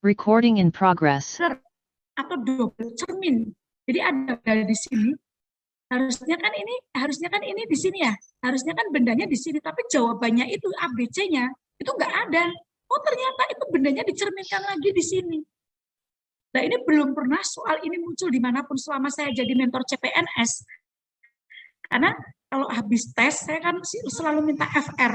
Recording in progress. Atau double cermin. Jadi ada di sini. Harusnya kan ini di sini ya. Harusnya kan bendanya di sini, tapi jawabannya itu ABC-nya itu nggak ada. Oh ternyata itu bendanya dicerminkan lagi di sini. Nah ini belum pernah soal ini muncul dimanapun selama saya jadi mentor CPNS. Karena kalau habis tes saya kan selalu minta FR.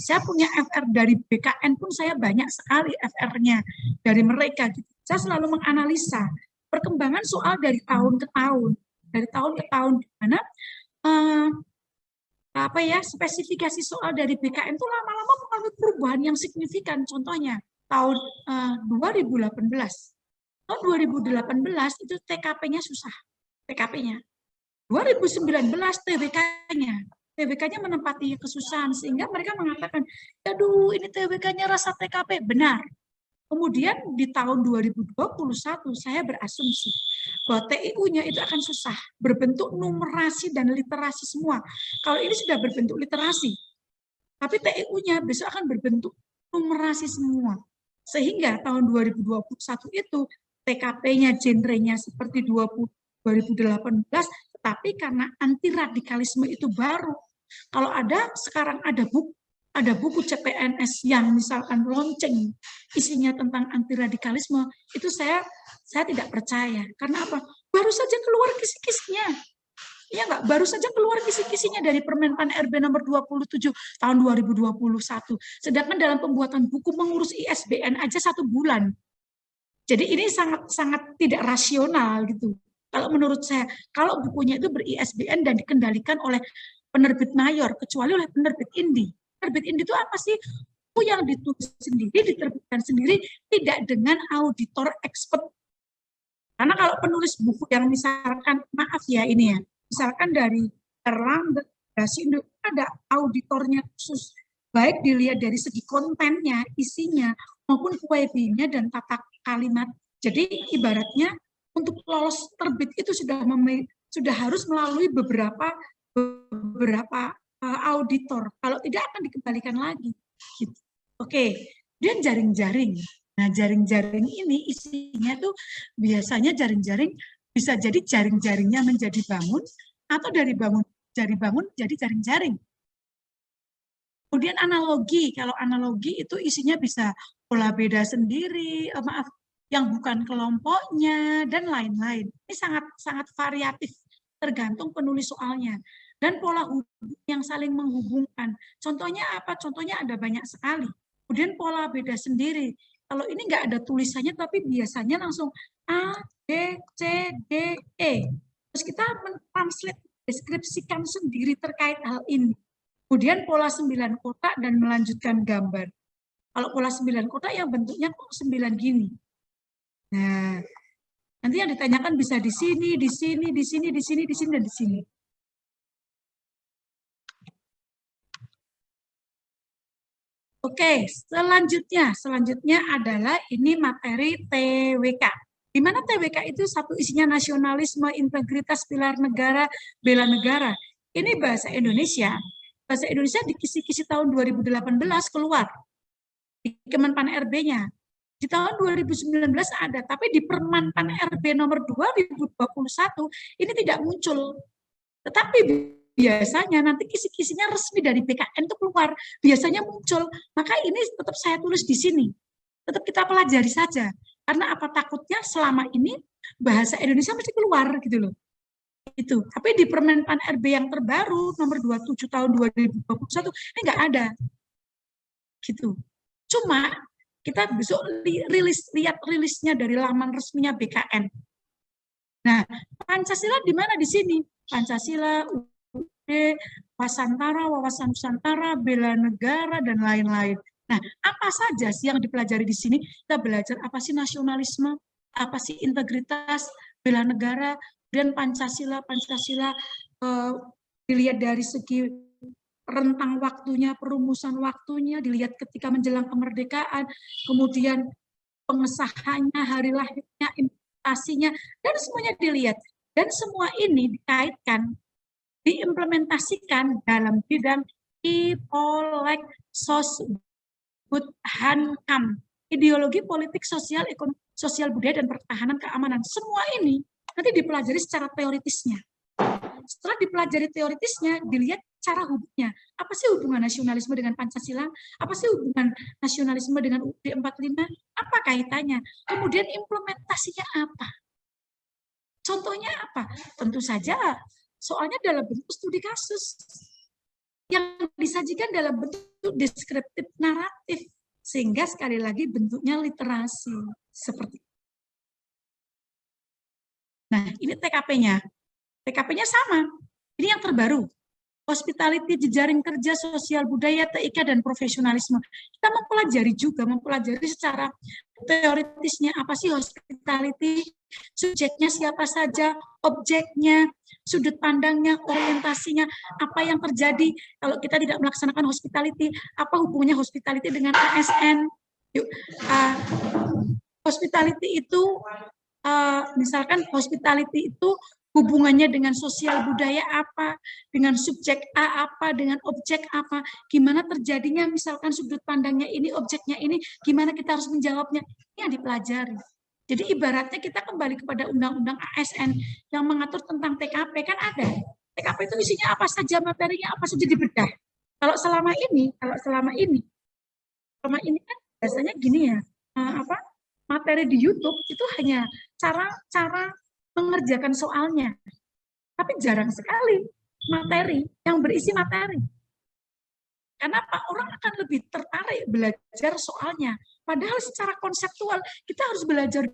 Saya punya FR dari BKN pun saya banyak sekali FR-nya dari mereka. Saya selalu menganalisa perkembangan soal dari tahun ke tahun, di mana spesifikasi soal dari BKN itu lama-lama mengalami perubahan yang signifikan. Contohnya tahun 2018. Tahun 2018 itu TKP-nya susah. TKP-nya. 2019 TWK-nya menempati kesusahan sehingga mereka mengatakan, aduh ini TWK-nya rasa TKP. Benar. Kemudian di tahun 2021 saya berasumsi bahwa TIU-nya itu akan susah, berbentuk numerasi dan literasi semua. Kalau ini sudah berbentuk literasi, tapi TIU-nya besok akan berbentuk numerasi semua. Sehingga tahun 2021 itu TKP-nya genrenya seperti 2018, tetapi karena anti radikalisme itu baru. Kalau sekarang ada buku CPNS yang misalkan lonceng isinya tentang anti radikalisme, itu saya tidak percaya. Karena apa? Baru saja keluar kisi-kisinya. Ya enggak, baru saja keluar kisi-kisinya dari Permenpan RB nomor 27 tahun 2021. Sedangkan dalam pembuatan buku mengurus ISBN aja 1 bulan. Jadi ini sangat tidak rasional gitu. Kalau menurut saya, kalau bukunya itu ber-ISBN dan dikendalikan oleh penerbit mayor, kecuali oleh penerbit indie. Penerbit indie itu apa sih? Buku yang ditulis sendiri, diterbitkan sendiri, tidak dengan auditor expert. Karena kalau penulis buku yang misalkan, maaf ya ini ya, misalkan dari Erlangga, ada auditornya khusus. Baik dilihat dari segi kontennya, isinya, maupun QIB-nya dan tata kalimat. Jadi ibaratnya untuk lolos terbit itu sudah harus melalui beberapa auditor. Kalau tidak akan dikembalikan lagi. Gitu. Oke, dan jaring-jaring. Nah, jaring-jaring ini isinya tuh biasanya jaring-jaring bisa jadi jaring-jaringnya menjadi bangun atau dari bangun jadi jaring-jaring. Kemudian analogi, kalau analogi itu isinya bisa pola beda sendiri, yang bukan kelompoknya dan lain-lain. Ini sangat variatif tergantung penulis soalnya. Dan pola hubung yang saling menghubungkan. Contohnya apa? Contohnya ada banyak sekali. Kemudian pola beda sendiri. Kalau ini nggak ada tulisannya, tapi biasanya langsung A, B, C, D, E. Terus kita mentranslate, deskripsikan sendiri terkait hal ini. Kemudian pola 9 kotak dan melanjutkan gambar. Kalau pola 9 kotak yang bentuknya kok 9 gini. Nah, nanti yang ditanyakan bisa di sini, di sini, di sini, di sini, di sini, dan di sini. Oke, selanjutnya adalah ini materi TWK. Di mana TWK itu satu isinya nasionalisme, integritas, pilar negara, bela negara. Ini bahasa Indonesia. Bahasa Indonesia di kisi-kisi tahun 2018 keluar di Kemenpan RB-nya. Di tahun 2019 ada, tapi di Permenpan RB nomor 2021 ini tidak muncul. Tetapi biasanya nanti kisi-kisinya resmi dari BKN itu keluar, biasanya muncul. Maka ini tetap saya tulis di sini. Tetap kita pelajari saja. Karena apa takutnya selama ini bahasa Indonesia mesti keluar gitu loh. Itu. Tapi di Permenpan RB yang terbaru nomor 27 tahun 2021 ini nggak ada. Gitu. Cuma kita besok lihat rilisnya dari laman resminya BKN. Nah, Pancasila di mana di sini? Pancasila, UUD, Wasantara, Wawasan Nusantara, bela negara, dan lain-lain. Nah, apa saja sih yang dipelajari di sini? Kita belajar apa sih nasionalisme, apa sih integritas, bela negara, dan Pancasila dilihat dari segi rentang waktunya, perumusan waktunya, dilihat ketika menjelang kemerdekaan, kemudian pengesahannya, hari lahirnya, implementasinya, dan semuanya dilihat. Dan semua ini dikaitkan, diimplementasikan dalam bidang Ipolek Sosbud Hankam. ideologi politik, sosial, ekonomi, sosial budaya, dan pertahanan keamanan. Semua ini nanti dipelajari secara teoritisnya. Setelah dipelajari teoritisnya, dilihat cara hubungnya. Apa sih hubungan nasionalisme dengan Pancasila? Apa sih hubungan nasionalisme dengan UUD 45? Apa kaitannya? Kemudian implementasinya apa? Contohnya apa? Tentu saja soalnya dalam bentuk studi kasus yang disajikan dalam bentuk deskriptif naratif, sehingga sekali lagi bentuknya literasi seperti. Nah, ini TKP-nya. TKP-nya sama. Ini yang terbaru. Hospitality, jejaring kerja, sosial budaya, TIK, dan profesionalisme. Kita mempelajari juga, mempelajari secara teoritisnya apa sih hospitality, subjeknya siapa saja, objeknya, sudut pandangnya, orientasinya, apa yang terjadi kalau kita tidak melaksanakan hospitality, apa hubungannya hospitality dengan ASN. Yuk, hospitality itu, misalkan hospitality itu hubungannya dengan sosial budaya apa, dengan subjek A apa, dengan objek apa, gimana terjadinya misalkan sudut pandangnya ini, objeknya ini, gimana kita harus menjawabnya, ini yang dipelajari. Jadi ibaratnya kita kembali kepada undang-undang ASN yang mengatur tentang TKP, kan ada. TKP itu isinya apa saja, materinya apa saja dibedah. Kalau selama ini kan biasanya gini ya, materi di YouTube itu hanya cara mengerjakan soalnya. Tapi jarang sekali materi yang berisi materi. Kenapa? Orang akan lebih tertarik belajar soalnya. Padahal secara konseptual kita harus belajar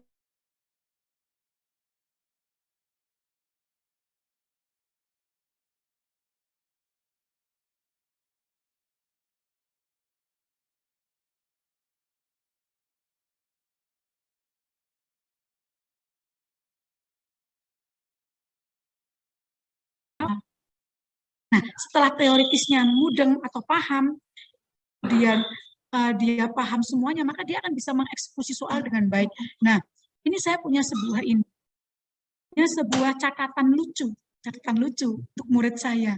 Nah, setelah teoritisnya mudeng atau paham, kemudian dia paham semuanya, maka dia akan bisa mengeksekusi soal dengan baik. Nah, ini saya punya sebuah catatan lucu untuk murid saya.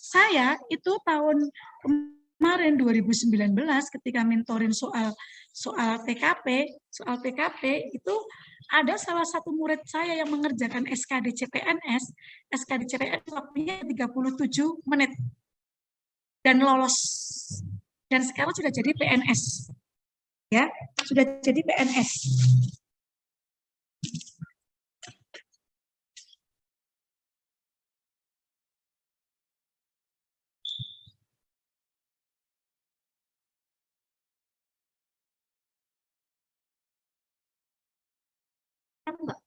Saya itu tahun kemarin 2019 ketika mentorin soal PKP itu ada salah satu murid saya yang mengerjakan SKD CPNS waktunya 37 menit dan lolos, dan sekarang sudah jadi PNS, ya, sudah jadi PNS. Enggak?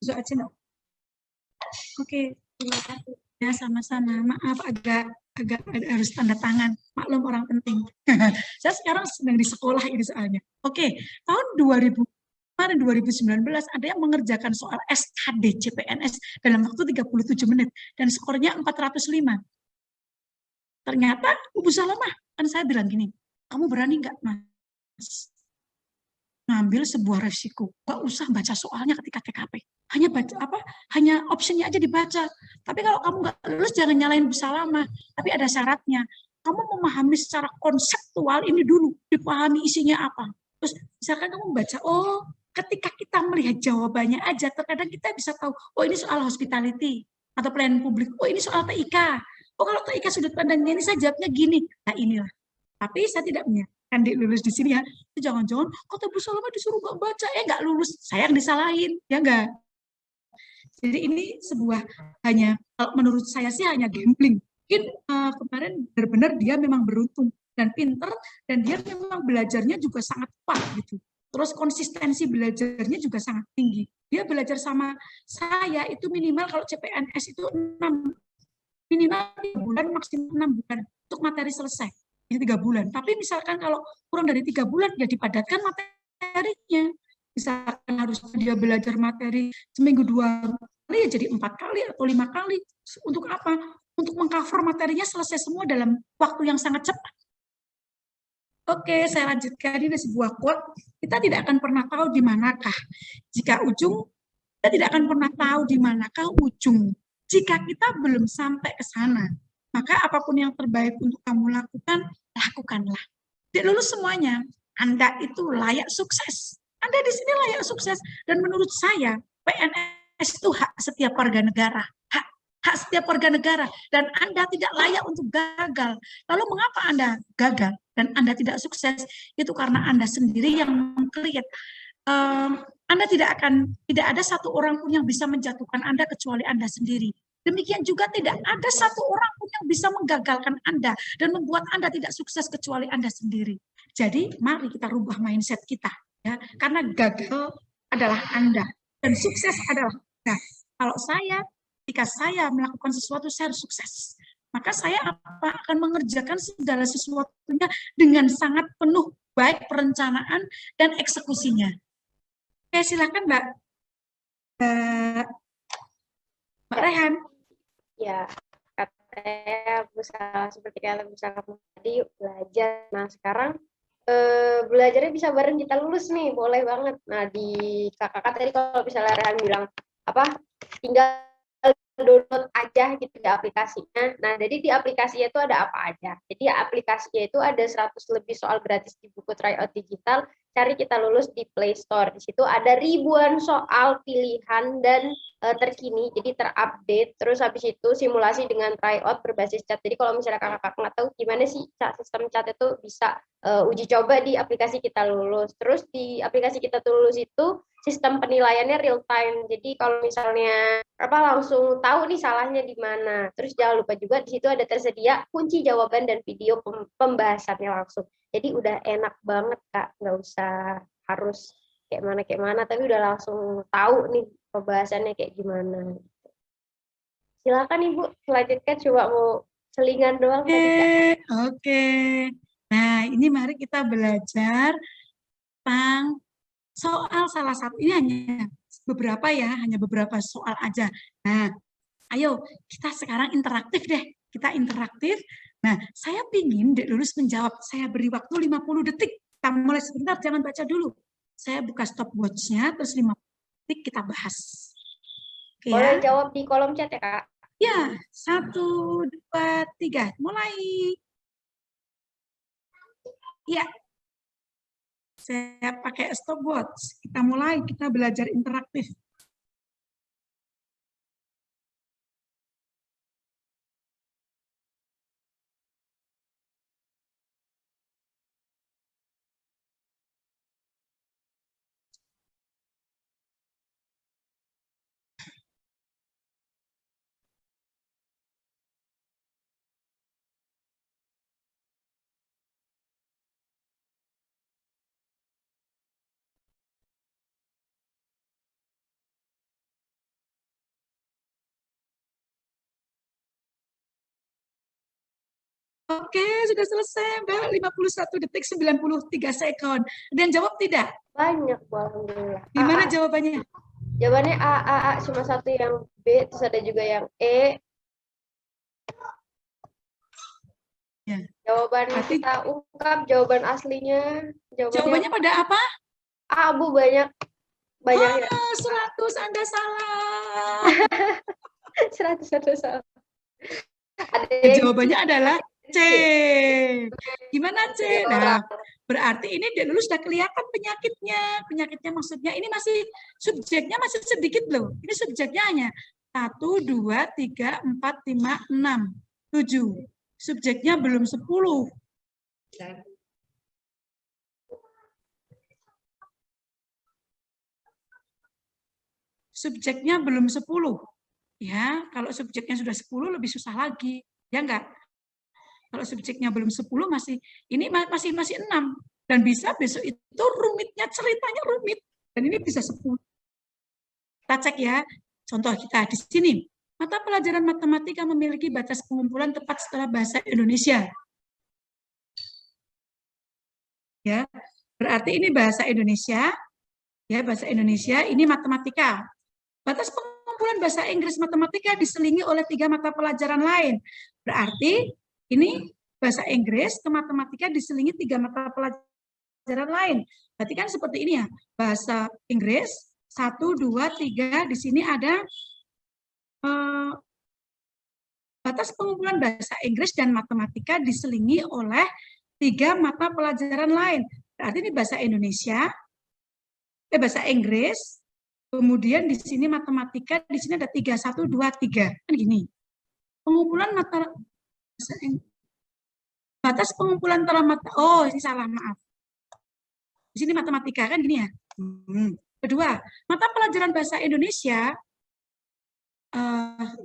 Bisa aja enggak? Oke, terima kasih. Ya, sama-sama. Maaf agak harus tanda tangan. Maklum orang penting. Saya sekarang sedang di sekolah ini soalnya. Oke, tahun 2019 ada yang mengerjakan soal SKD CPNS dalam waktu 37 menit dan skornya 405. Ternyata Ibu Salamah, kan saya bilang gini, kamu berani nggak, Mas? Ngambil sebuah resiko, nggak usah baca soalnya ketika TKP, hanya baca hanya opsinya aja dibaca. Tapi kalau kamu nggak lulus jangan nyalain Bu Salamah, tapi ada syaratnya. Kamu memahami secara konseptual ini dulu, dipahami isinya apa. Terus misalkan kamu baca, oh ketika kita melihat jawabannya aja, terkadang kita bisa tahu, oh ini soal hospitality atau pelayanan publik, oh ini soal TIK. Oh kalau TIK sudut pandangnya ini saya jawabnya gini. Nah inilah. Tapi saya tidak punya kandik lulus di sini ya. Jangan-jangan kata Bu Salamah disuruh nggak baca, nggak lulus. Saya yang disalahin, ya enggak. Jadi ini sebuah hanya, menurut saya sih hanya gambling. Mungkin kemarin benar-benar dia memang beruntung dan pinter, dan dia memang belajarnya juga sangat kuat gitu. Terus konsistensi belajarnya juga sangat tinggi. Dia belajar sama saya itu minimal kalau CPNS itu 6 minimal 3 bulan, maksimal 6 bulan untuk materi selesai. Ini 3 bulan. Tapi misalkan kalau kurang dari 3 bulan, ya dipadatkan materinya. Misalkan harus dia belajar materi seminggu 2 kali, ya jadi 4 kali atau 5 kali. Untuk apa? Untuk mengcover materinya selesai semua dalam waktu yang sangat cepat. Oke, saya lanjutkan. Ini sebuah quote. Kita tidak akan pernah tahu di manakah jika ujung, kita tidak akan pernah tahu di manakah ujung jika kita belum sampai ke sana. Maka apapun yang terbaik untuk kamu lakukan, lakukanlah. Dek lulus semuanya, Anda itu layak sukses. Anda di sini layak sukses. Dan menurut saya, PNS itu hak setiap warga negara. Hak setiap warga negara. Dan Anda tidak layak untuk gagal. Lalu mengapa Anda gagal dan Anda tidak sukses? Itu karena Anda sendiri yang meng-create. Anda tidak ada satu orang pun yang bisa menjatuhkan Anda kecuali Anda sendiri. Demikian juga tidak ada satu orang pun yang bisa menggagalkan Anda dan membuat Anda tidak sukses kecuali Anda sendiri. Jadi mari kita rubah mindset kita, ya, karena gagal adalah Anda dan sukses adalah Anda. Kalau ketika saya melakukan sesuatu, saya harus sukses. Maka saya akan mengerjakan segala sesuatunya dengan sangat penuh baik perencanaan dan eksekusinya. Oke, silakan Mbak Rehan. Ya, katanya berusaha seperti kata berusaha kamu tadi belajar. Nah sekarang belajarnya bisa bareng kita lulus nih, boleh banget. Nah di kakak tadi kalau misalnya Rehan bilang apa, tinggal download aja gitu di aplikasinya. Nah, jadi di aplikasinya itu ada apa aja. Jadi aplikasinya itu ada 100 lebih soal gratis di buku Tryout Digital. Cari Kita Lulus di Play Store. Di situ ada ribuan soal pilihan dan terkini, jadi terupdate. Terus habis itu simulasi dengan tryout berbasis chat. Jadi kalau misalnya kakak-kakak nggak tahu gimana sih sistem chat itu, bisa uji coba di aplikasi Kita Lulus. Terus di aplikasi Kita Lulus itu sistem penilaiannya real time. Jadi kalau misalnya langsung tahu nih salahnya di mana. Terus jangan lupa juga di situ ada tersedia kunci jawaban dan video pembahasannya langsung. Jadi udah enak banget Kak, nggak usah harus kayak mana, tapi udah langsung tahu nih pembahasannya kayak gimana. Silakan Ibu, selanjutnya coba mau selingan doang tadi Kak. Oke. Nah, ini mari kita belajar tentang soal salah satu, ini hanya beberapa soal aja. Nah, ayo kita sekarang interaktif deh. Kita interaktif. Nah, saya pingin Dek Lulus menjawab. Saya beri waktu 50 detik. Kita mulai sebentar, jangan baca dulu. Saya buka stopwatch-nya, terus 50 detik kita bahas. Oke, boleh ya? Jawab di kolom chat ya Kak? Ya, 1, 2, 3. Mulai. Ya. Saya pakai stopwatch. Kita mulai, kita belajar interaktif. Oke, sudah selesai, Mbak. 51 detik 93 sekon. Dan jawab tidak? Banyak, alhamdulillah. Gimana jawabannya? Jawabannya A, cuma satu yang B, terus ada juga yang E. Ya. Jawaban kita ungkap, jawaban aslinya. Jawabannya pada apa? A, Bu, banyak. Ya. 100, Anda salah. 100 salah. Jawabannya adalah C. Gimana C? Nah, berarti ini Dek Lulus sudah kelihatan penyakitnya. Penyakitnya maksudnya ini masih subjeknya masih sedikit loh. Ini subjeknya hanya 1, 2, 3, 4, 5, 6, 7. Subjeknya belum 10. Subjeknya belum 10. Ya, kalau subjeknya sudah 10 lebih susah lagi. Ya enggak? Kalau subjeknya belum 10 ini masih 6 dan bisa besok itu rumitnya, ceritanya rumit dan ini bisa 10. Kita cek ya. Contoh kita di sini. Mata pelajaran matematika memiliki batas pengumpulan tepat setelah bahasa Indonesia. Ya, berarti ini bahasa Indonesia. Ya, bahasa Indonesia, ini matematika. Batas pengumpulan bahasa Inggris matematika diselingi oleh 3 mata pelajaran lain. Berarti ini bahasa Inggris ke matematika diselingi 3 mata pelajaran lain. Berarti kan seperti ini ya. Bahasa Inggris 1, 2, 3. Di sini ada batas pengumpulan bahasa Inggris dan matematika diselingi oleh 3 mata pelajaran lain. Berarti ini bahasa Indonesia, bahasa Inggris, kemudian di sini matematika, di sini ada 3, 1, 2, 3. Kan gini. Pengumpulan mata batas pengumpulan antara mata. Oh, ini salah, maaf. Di sini matematika kan gini ya. Kedua, mata pelajaran bahasa Indonesia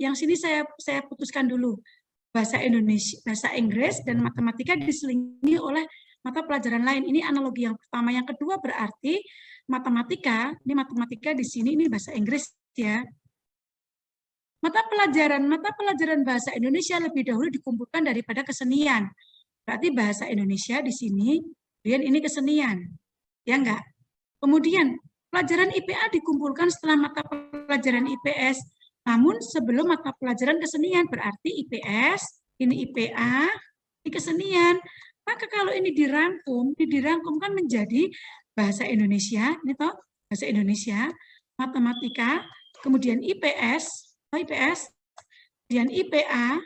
yang sini saya putuskan dulu. Bahasa Indonesia, bahasa Inggris dan matematika diselingi oleh mata pelajaran lain. Ini analogi yang pertama. Yang kedua berarti matematika, ini matematika di sini ini bahasa Inggris ya. Mata pelajaran bahasa Indonesia lebih dahulu dikumpulkan daripada kesenian. Berarti bahasa Indonesia di sini, kemudian ini kesenian. Ya enggak? Kemudian pelajaran IPA dikumpulkan setelah mata pelajaran IPS. Namun sebelum mata pelajaran kesenian, berarti IPS, ini IPA, ini kesenian. Maka kalau ini dirangkum kan menjadi bahasa Indonesia, ini toh bahasa Indonesia, matematika, kemudian IPS, kemudian IPA,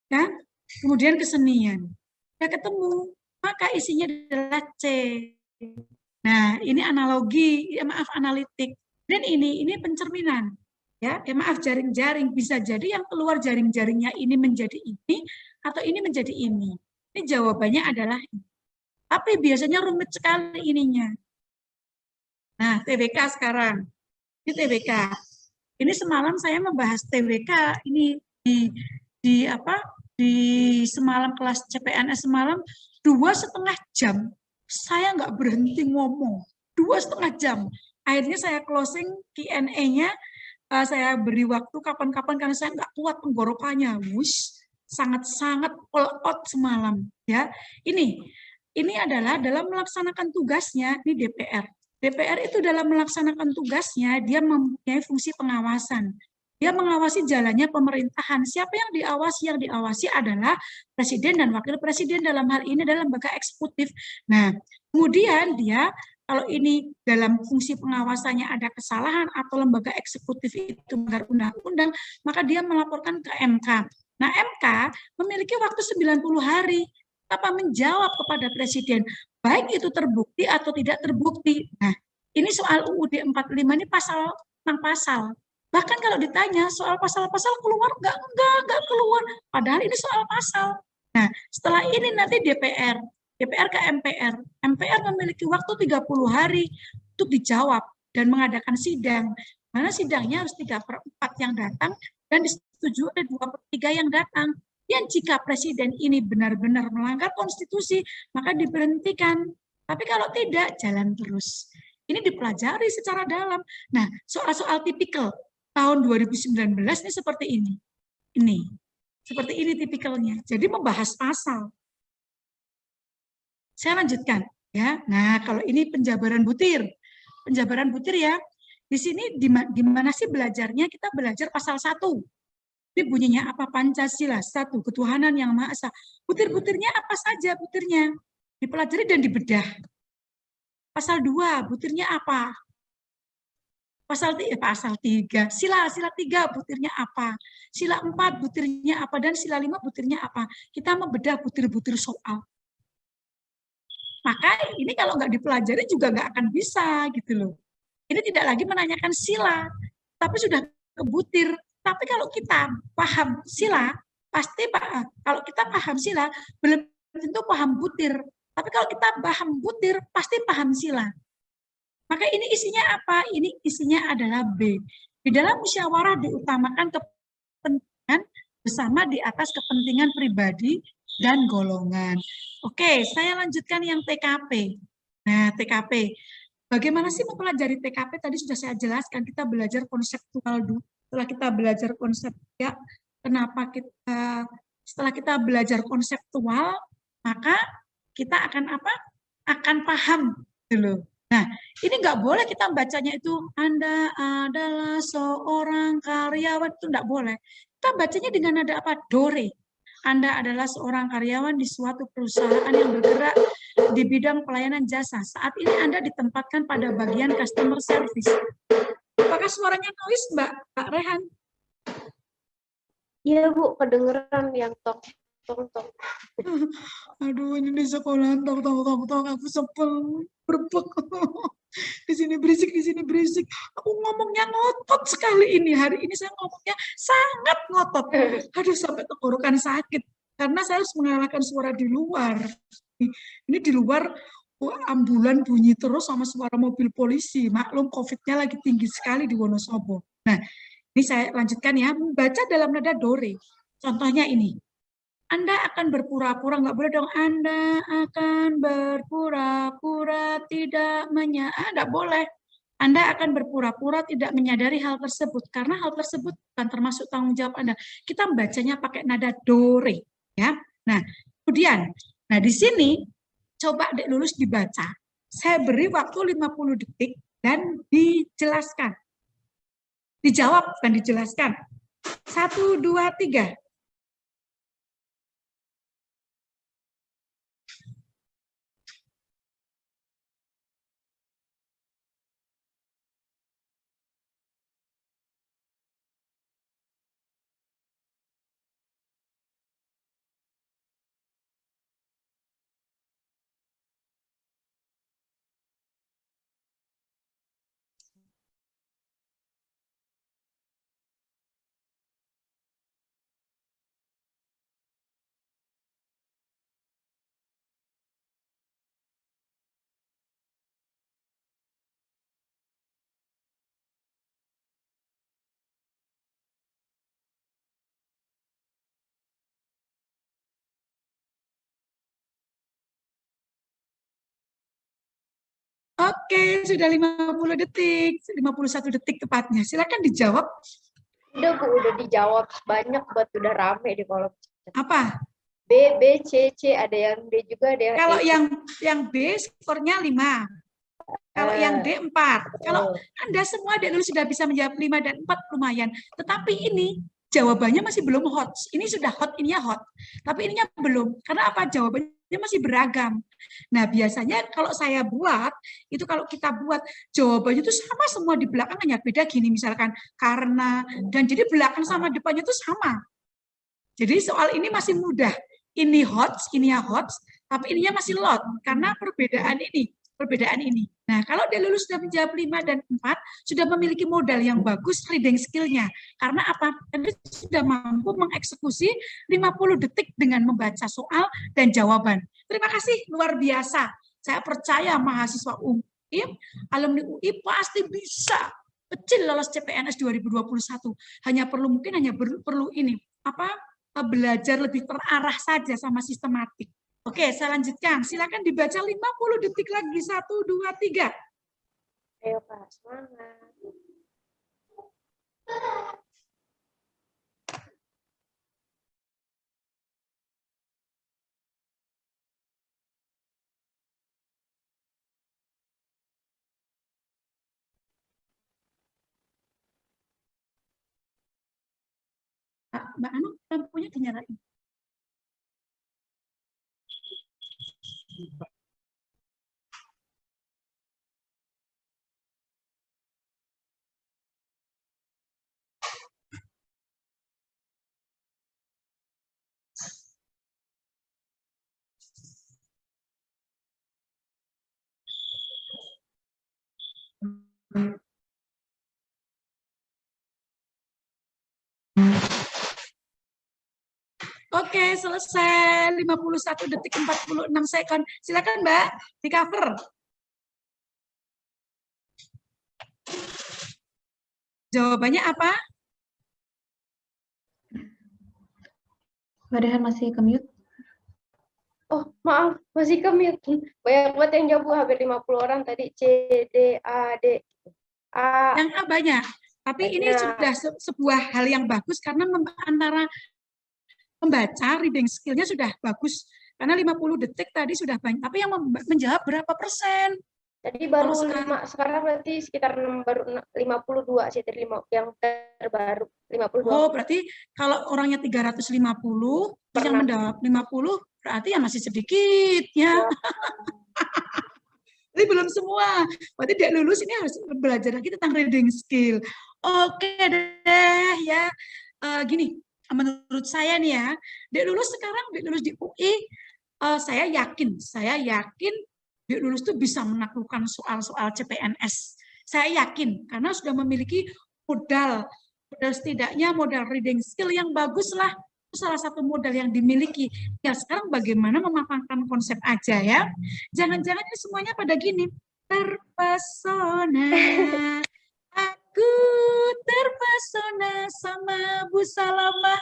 dan kemudian kesenian. Sudah ketemu, maka isinya adalah C. Nah, ini analogi, maaf analitik. Dan ini pencerminan. Ya, maaf jaring-jaring, bisa jadi yang keluar jaring-jaringnya ini menjadi ini atau ini menjadi ini. Ini jawabannya adalah ini. Tapi biasanya rumit sekali ininya. Nah, TBK sekarang. Ini TBK. Ini semalam saya membahas TBK ini di semalam kelas CPNS semalam 2,5 jam. Saya nggak berhenti ngomong. 2,5 jam. Akhirnya saya closing Q&A-nya. Saya beri waktu kapan-kapan karena saya nggak kuat tenggorokannya. Sangat-sangat all out semalam. Ya, ini adalah dalam melaksanakan tugasnya di DPR. DPR itu dalam melaksanakan tugasnya dia mempunyai fungsi pengawasan. Dia mengawasi jalannya pemerintahan. Siapa yang diawasi? Yang diawasi adalah presiden dan wakil presiden, dalam hal ini adalah lembaga eksekutif. Nah, kemudian dia kalau ini dalam fungsi pengawasannya ada kesalahan atau lembaga eksekutif itu melanggar undang-undang, maka dia melaporkan ke MK. Nah, MK memiliki waktu 90 hari apa menjawab kepada presiden, baik itu terbukti atau tidak terbukti. Nah, ini soal UUD 45 ini pasal tentang pasal. Bahkan kalau ditanya soal pasal-pasal keluar, enggak keluar. Padahal ini soal pasal. Nah, setelah ini nanti DPR ke MPR. MPR memiliki waktu 30 hari untuk dijawab dan mengadakan sidang. Mana sidangnya harus 3/4 yang datang dan disetujui oleh 2/3 yang datang. Yang jika presiden ini benar-benar melanggar konstitusi, maka diberhentikan. Tapi kalau tidak, jalan terus. Ini dipelajari secara dalam. Nah, soal-soal tipikal tahun 2019 ini seperti ini. Seperti ini tipikalnya. Jadi membahas pasal. Saya lanjutkan ya. Nah, kalau ini penjabaran butir. Penjabaran butir ya. Di sini di mana sih belajarnya? Kita belajar pasal 1. Ini bunyinya apa? Pancasila, 1, ketuhanan yang Maha Esa. Butir-butirnya apa saja butirnya? Dipelajari dan dibedah. Pasal 2, butirnya apa? Pasal 3, sila 3 butirnya apa? Sila 4 butirnya apa? Dan sila 5 butirnya apa? Kita membedah butir-butir soal. Maka ini kalau nggak dipelajari juga nggak akan bisa gitu loh. Ini tidak lagi menanyakan sila, tapi sudah ke butir. Tapi kalau kita paham sila, pasti kalau kita paham sila, belum tentu paham butir. Tapi kalau kita paham butir, pasti paham sila. Maka ini isinya apa? Ini isinya adalah B. Di dalam musyawarah diutamakan kepentingan bersama di atas kepentingan pribadi dan golongan. Oke, saya lanjutkan yang TKP. Nah, TKP. Bagaimana sih mempelajari TKP? Tadi sudah saya jelaskan, kita belajar konseptual dulu. Setelah kita belajar konsep, ya, kenapa kita, setelah kita belajar konseptual, maka kita akan apa? Akan paham dulu. Nah, ini nggak boleh kita bacanya itu, Anda adalah seorang karyawan, itu nggak boleh. Kita bacanya dengan nada apa? Dore. Anda adalah seorang karyawan di suatu perusahaan yang bergerak di bidang pelayanan jasa. Saat ini Anda ditempatkan pada bagian customer service. Apakah suaranya noise, Mbak Rehan? Iya, Bu, kedengeran yang tok. tong. Aduh, ini di sekolah, tong, aku sebel, berbek. Di sini berisik, di sini berisik. Aku ngomongnya ngotot sekali ini. Hari ini saya ngomongnya sangat ngotot. Aduh, sampai tenggorokan sakit. Karena saya harus mengalahkan suara di luar. Ini di luar ambulan bunyi terus sama suara mobil polisi. Maklum COVID-nya lagi tinggi sekali di Wonosobo. Nah, ini saya lanjutkan ya. Membaca dalam nada dore. Contohnya ini. Anda akan berpura-pura, nggak boleh dong. Anda akan berpura-pura tidak nggak boleh. Anda akan berpura-pura tidak menyadari hal tersebut, karena hal tersebut bukan termasuk tanggung jawab Anda. Kita membacanya pakai nada dore, ya. Nah, kemudian, nah di sini coba Dek Lulus dibaca. Saya beri waktu 50 detik dan dijelaskan. Dijawab, bukan dijelaskan. 1, 2, 3. Oke, sudah 50 detik, 51 detik tepatnya. Silakan dijawab. Udah Bu, udah dijawab banyak buat, udah rame di kolom. Apa? B, B, C, C, ada yang D juga, ada yang Kalau E. yang B skornya 5. Kalau yang D 4. Kalau Anda semua dulu sudah bisa menjawab 5 dan 4 lumayan. Tetapi ini jawabannya masih belum hot. Ini sudah hot, ininya hot. Tapi ininya belum. Karena apa? Jawabannya masih beragam. Nah, biasanya kalau saya buat, itu kalau kita buat, jawabannya itu sama semua di belakang, hanya beda gini, misalkan karena, dan jadi belakang sama depannya itu sama. Jadi soal ini masih mudah. Ini hot, ininya hot, tapi ininya masih lot, karena perbedaan ini. Nah, kalau dia lulus sudah menjawab 5 dan 4, sudah memiliki modal yang bagus reading skill-nya. Karena apa? Anda sudah mampu mengeksekusi 50 detik dengan membaca soal dan jawaban. Terima kasih, luar biasa. Saya percaya mahasiswa UI, alumni UI pasti bisa kecil lolos CPNS 2021. Hanya perlu ini, belajar lebih terarah saja sama sistematik. Oke, saya lanjutkan. Silakan dibaca 50 detik lagi. 1, 2, 3. Ayo Pak, semangat. Mbak Anu, lampunya dinyalain. Oke, selesai. 51 detik 46 second. Silakan Mbak, di cover. Jawabannya apa? Mbak Rehan masih ke-mute. Oh, maaf, masih ke-mute. Banyak banget yang jawab, hampir 50 orang tadi. C, D, A, D. A. Yang A banyak. Tapi banyak. Ini sudah sebuah hal yang bagus karena antara membaca, reading skill-nya sudah bagus. Karena 50 detik tadi sudah banyak. Tapi yang menjawab berapa persen? Tadi baru 5, sekarang berarti sekitar 52 sih, yang terbaru. 52. Oh, berarti kalau orangnya 350, terus yang menjawab 50, berarti ya masih sedikit ya. Jadi belum semua. Berarti dia lulus ini harus belajar lagi tentang reading skill. Oke deh ya. Gini, menurut saya nih ya, Dek Lulus sekarang, Dek Lulus di UI, saya yakin Dek Lulus itu bisa menaklukkan soal-soal CPNS. Saya yakin, karena sudah memiliki modal setidaknya modal reading skill yang bagus lah. Itu salah satu modal yang dimiliki. Ya sekarang bagaimana memaparkan konsep aja ya. Jangan-jangan ini semuanya pada gini, terpesona. Aku terpesona sama Bu Salamah.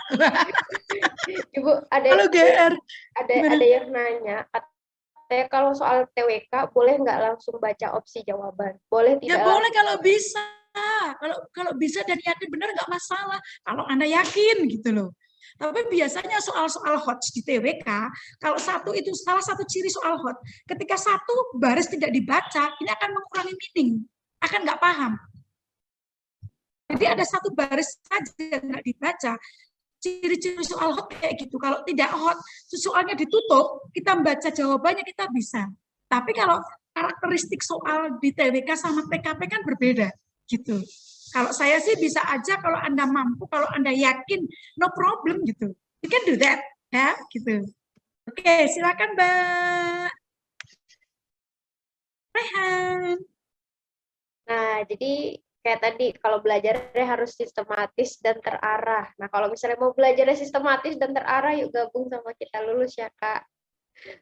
Ibu, Halo GR, gimana? ada yang nanya, katanya kalau soal TWK boleh nggak langsung baca opsi jawaban? Boleh Ya tidak boleh langsung? kalau bisa. Kalau bisa dan yakin benar nggak masalah. Kalau Anda yakin gitu loh. Tapi biasanya soal-soal hot di TWK, kalau satu itu salah satu ciri soal hot, ketika satu baris tidak dibaca, ini akan mengurangi meaning, akan nggak paham. Jadi ada satu baris saja nggak dibaca, ciri-ciri soal hot kayak gitu. Kalau tidak hot, soalnya ditutup, kita baca jawabannya kita bisa. Tapi kalau karakteristik soal di TWK sama TKP kan berbeda gitu. Kalau saya sih bisa aja kalau Anda mampu, kalau Anda yakin, no problem gitu. You can do that, ya gitu. Oke, silakan Mbak Rehan. Nah, jadi kayak tadi, kalau belajarnya harus sistematis dan terarah. Nah, kalau misalnya mau belajarnya sistematis dan terarah, yuk gabung sama Kita Lulus ya, Kak.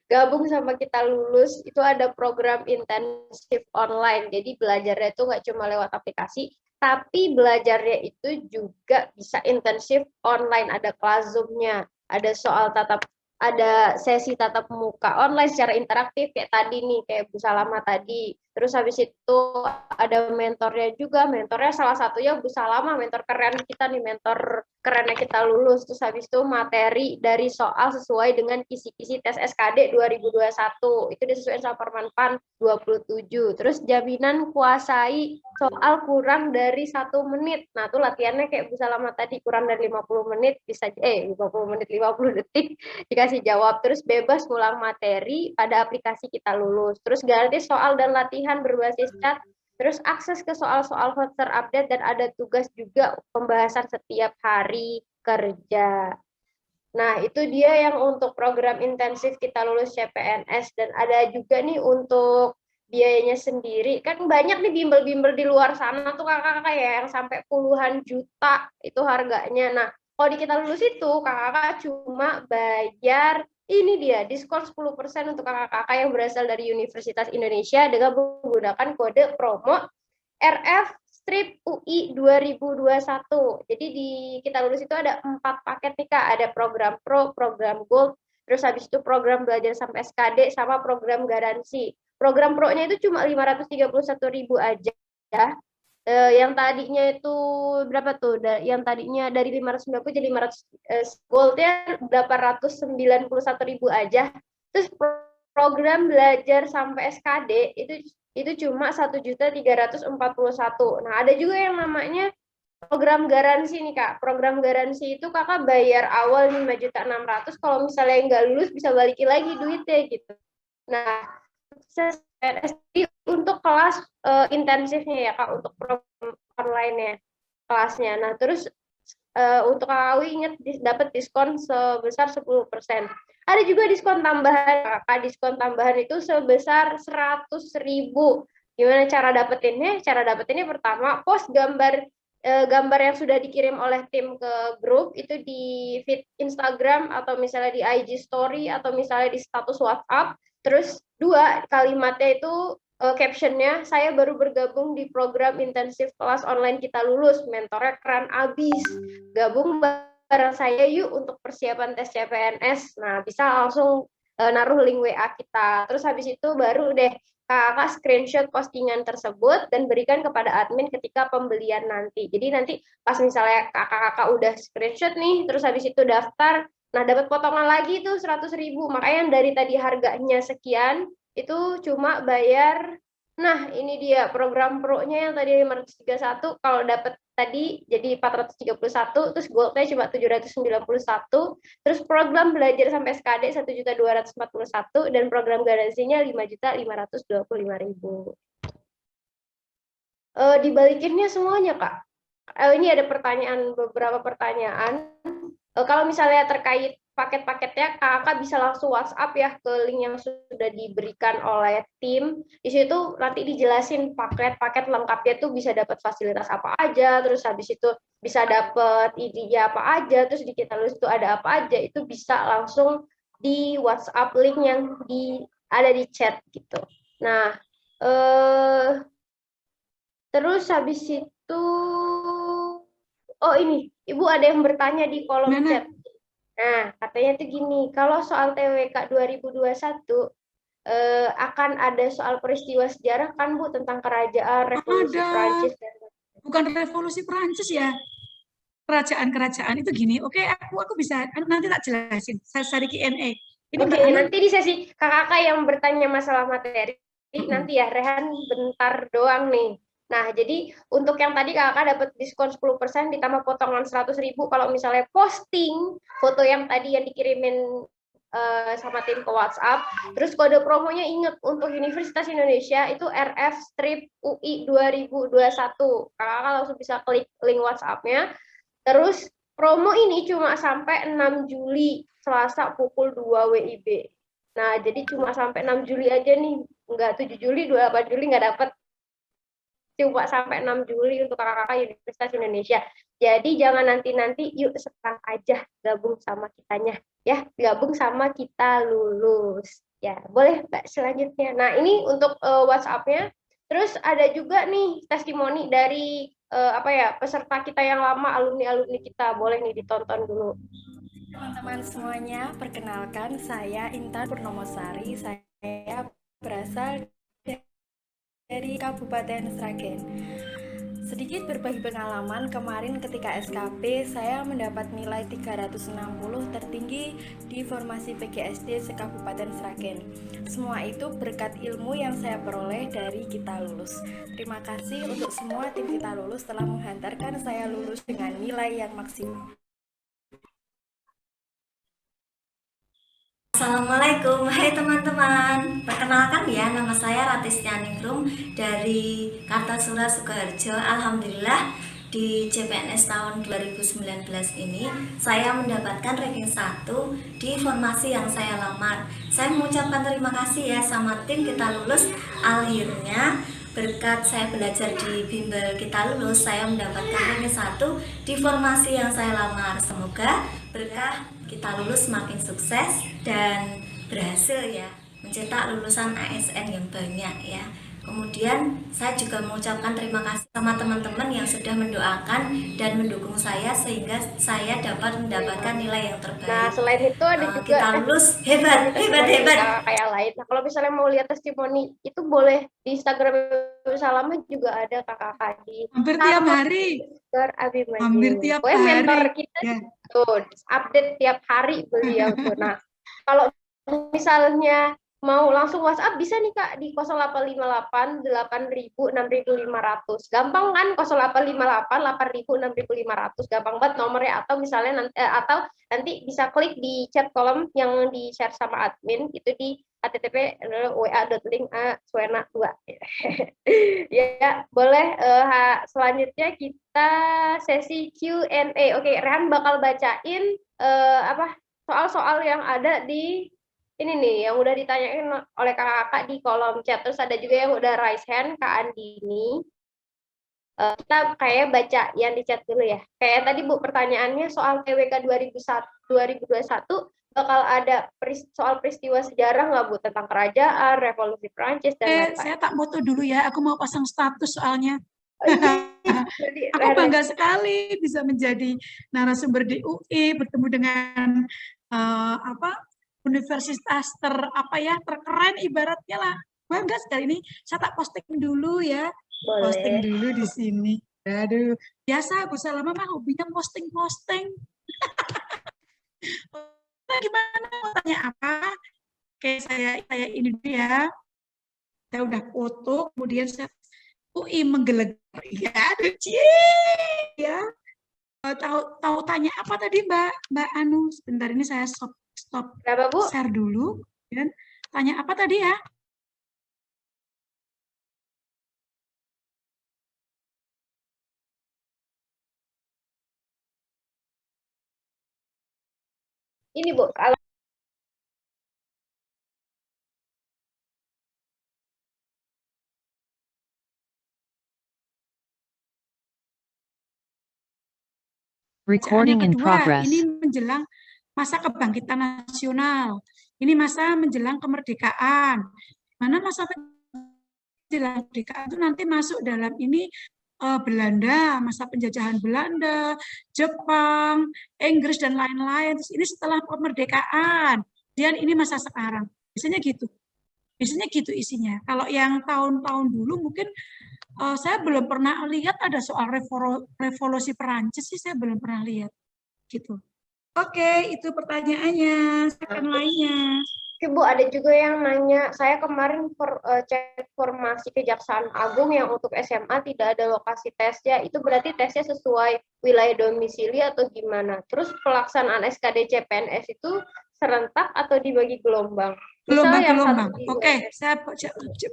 Gabung sama Kita Lulus, itu ada program intensif online. Jadi belajarnya itu nggak cuma lewat aplikasi, tapi belajarnya itu juga bisa intensif online. Ada kelas Zoom-nya, ada ada sesi tatap muka online secara interaktif kayak tadi nih, kayak Bu Salama tadi. Terus habis itu ada mentornya juga. Mentornya salah satunya Bu Salama, mentor keren kita nih, mentor kerennya Kita Lulus. Terus habis itu materi dari soal sesuai dengan kisi-kisi tes SKD 2021. Itu disesuaikan sama Permenpan 27. Terus jaminan kuasai soal kurang dari 1 menit. Nah, itu latihannya kayak Bu Salama tadi, kurang dari 50 menit bisa 50 menit 50 detik dikasih jawab. Terus bebas ngulang materi pada aplikasi Kita Lulus. Terus gratis soal dan latihan berbasis chat. Terus akses ke soal-soal hot terupdate dan ada tugas juga pembahasan setiap hari kerja. Nah, itu dia yang untuk program intensif Kita Lulus CPNS. Dan ada juga nih untuk biayanya sendiri. Kan banyak nih bimbel-bimbel di luar sana tuh kakak-kakak ya, yang sampai puluhan juta itu harganya. Nah, kalau di Kita Lulus itu kakak-kakak cuma bayar, ini dia, diskon 10% untuk kakak-kakak yang berasal dari Universitas Indonesia dengan menggunakan kode promo RF Strip UI 2021. Jadi di Kita Lulus itu ada 4 paket nih Kak, ada program Pro, program Gold, terus habis itu program belajar sampai SKD sama program garansi. Program Pro-nya itu cuma 531.000 aja. Yang tadinya itu berapa tuh? Yang tadinya dari 590 jadi 500, Gold-nya 891.000 aja. Terus program belajar sampai SKD itu cuma 1.341.000. Nah, ada juga yang namanya program garansi nih Kak. Program garansi itu Kakak bayar awal 5.600.000, kalau misalnya nggak lulus bisa balikin lagi duitnya gitu. Nah, untuk kelas intensifnya ya Kak, untuk program online-nya kelasnya. Nah, terus untuk KKW ingat dapat diskon sebesar 10%. Ada juga diskon tambahan, Kak. Diskon tambahan itu sebesar 100.000. Gimana cara dapetinnya? Cara dapetinnya pertama, post gambar yang sudah dikirim oleh tim ke grup itu di feed Instagram atau misalnya di IG story atau misalnya di status WhatsApp. Terus 2, kalimatnya itu captionnya, saya baru bergabung di program intensif kelas online Kita Lulus, mentornya keren abis, gabung bareng saya yuk untuk persiapan tes CPNS. Nah, bisa langsung naruh link WA kita. Terus habis itu baru deh kakak screenshot postingan tersebut dan berikan kepada admin ketika pembelian nanti. Jadi nanti pas misalnya kakak-kakak udah screenshot nih, terus habis itu daftar, nah dapat potongan lagi tuh 100.000. Makanya yang dari tadi harganya sekian, itu cuma bayar, nah ini dia program pro-nya yang tadi 531, kalau dapat tadi jadi 431, terus gold-nya cuma 791, terus program belajar sampai SKD 1.241, dan program garansinya 5.525.000. Dibalikinnya semuanya Kak. Ini ada beberapa pertanyaan. Kalau misalnya terkait paket-paketnya, kakak bisa langsung WhatsApp ya ke link yang sudah diberikan oleh tim. Di situ nanti dijelasin paket-paket lengkapnya tuh bisa dapat fasilitas apa aja, terus habis itu bisa dapat ininya apa aja, terus di kita lulus itu ada apa aja, itu bisa langsung di WhatsApp link yang ada di chat gitu. Nah, terus habis itu, oh ini, Ibu ada yang bertanya di kolom Mana? chat. Nah, katanya tuh gini, kalau soal TWK 2021 akan ada soal peristiwa sejarah kan Bu tentang kerajaan revolusi Ada, Prancis dan bukan revolusi Perancis ya. Kerajaan-kerajaan itu gini. Oke, aku bisa nanti tak jelasin. Saya cari Q&A. Ini Oke, Mbak Anu. nanti di sesi kakak yang bertanya masalah materi, nanti ya Rehan bentar doang nih. Nah, jadi untuk yang tadi kakak dapat diskon 10% ditambah potongan 100.000 kalau misalnya posting foto yang tadi yang dikirimin sama tim ke WhatsApp. Terus kode promonya ingat untuk Universitas Indonesia itu RF strip UI 2021. Kakak langsung bisa klik link WhatsApp-nya. Terus promo ini cuma sampai 6 Juli, Selasa pukul 2 WIB. Nah, jadi cuma sampai 6 Juli aja nih. Enggak 7 Juli, 28 Juli nggak dapat. Cuma sampai 6 Juli untuk kakak-kakak Universitas Indonesia. Jadi jangan nanti-nanti, yuk sekarang aja gabung sama kitanya. Ya, gabung sama kita lulus. Ya, boleh Mbak selanjutnya. Nah, ini untuk WhatsApp-nya. Terus ada juga nih testimoni dari apa ya peserta kita yang lama, alumni-alumni kita. Boleh nih ditonton dulu. Teman-teman semuanya, perkenalkan saya Intan Purnomosari. Saya berasal dari Kabupaten Sragen. Sedikit berbagi pengalaman, kemarin ketika SKP saya mendapat nilai 360 tertinggi di formasi PGSD se-Kabupaten Sragen. Semua itu berkat ilmu yang saya peroleh dari Kita Lulus. Terima kasih untuk semua tim Kita Lulus telah menghantarkan saya lulus dengan nilai yang maksimal. Assalamualaikum, hai teman-teman. Perkenalkan ya, nama saya Ratisya Ningrum dari Kartasura Sukoharjo. Alhamdulillah di CPNS tahun 2019 ini saya mendapatkan ranking 1 di formasi yang saya lamar. Saya mengucapkan terima kasih ya sama tim Kita Lulus. Akhirnya berkat saya belajar di bimbel Kita Lulus, saya mendapatkan ranking 1 di formasi yang saya lamar. Semoga berkah Kita Lulus makin sukses dan berhasil ya mencetak lulusan ASN yang banyak ya. Kemudian saya juga mengucapkan terima kasih sama teman-teman yang sudah mendoakan dan mendukung saya sehingga saya dapat mendapatkan nilai yang terbaik. Nah, selain itu ada juga Kita Lulus hebat, hebat, hebat. Kayak lain. Nah, kalau misalnya mau lihat testimoni itu boleh di Instagram Salama juga ada kakak-kakak di Hampir tiap hari. Hampir tiap mentor hari. kita Ya. tuh update tiap hari beliau tuh. Nah, kalau misalnya mau langsung WhatsApp bisa nih Kak di 0858 8000 6500. Gampang kan 0858 8000 6500. Gampang banget nomornya atau misalnya atau nanti bisa klik di chat kolom yang di-share sama admin itu di http://wa.link suena 2. Ya, boleh selanjutnya kita sesi Q&A. Oke, Rehan bakal bacain apa soal-soal yang ada di ini nih yang udah ditanyain oleh kakak-kakak di kolom chat. Terus ada juga yang udah raise hand, Kak Andini. Kita kayak baca yang di chat dulu ya. Kayak tadi Bu pertanyaannya soal TWK 2021 bakal ada soal peristiwa sejarah nggak Bu tentang kerajaan, revolusi Prancis dan lain-lain. Saya tak foto dulu ya. Aku mau pasang status soalnya. Aku Rehan bangga sekali bisa menjadi narasumber di UI, bertemu dengan universitas terkeren ibaratnya lah. Bangga sekali ini. Saya tak posting dulu ya. Boleh. Posting dulu di sini. Aduh, biasa Bu Salama mah hobinya posting-posting. Gimana mau tanya apa? Oke, saya ini dulu ya. Saya udah foto, kemudian saya UI menggelegar. Ya, aduh, ya. Tahu tanya apa tadi Mbak Anu? Sebentar ini saya stop Berapa, Bu? share dulu. Dan tanya apa tadi ya? ini Bu, kalau Bacaan yang Recording in kedua, progress. ini menjelang masa kebangkitan nasional. Ini masa menjelang kemerdekaan. Mana masa menjelang kemerdekaan itu nanti masuk dalam ini Belanda, masa penjajahan Belanda, Jepang, Inggris, dan lain-lain. Terus ini setelah kemerdekaan. Dan ini masa sekarang. Biasanya gitu. Biasanya gitu isinya. Kalau yang tahun-tahun dulu mungkin saya belum pernah lihat ada soal revolusi Perancis sih, saya belum pernah lihat gitu. Oke, itu pertanyaannya. Silakan lainnya. Oke, Bu, ada juga yang nanya, saya kemarin cek formasi Kejaksaan Agung yang untuk SMA tidak ada lokasi tesnya, itu berarti tesnya sesuai wilayah domisili atau gimana? Terus pelaksanaan SKD CPNS itu serentak atau dibagi gelombang? Gelombang. Oke, saya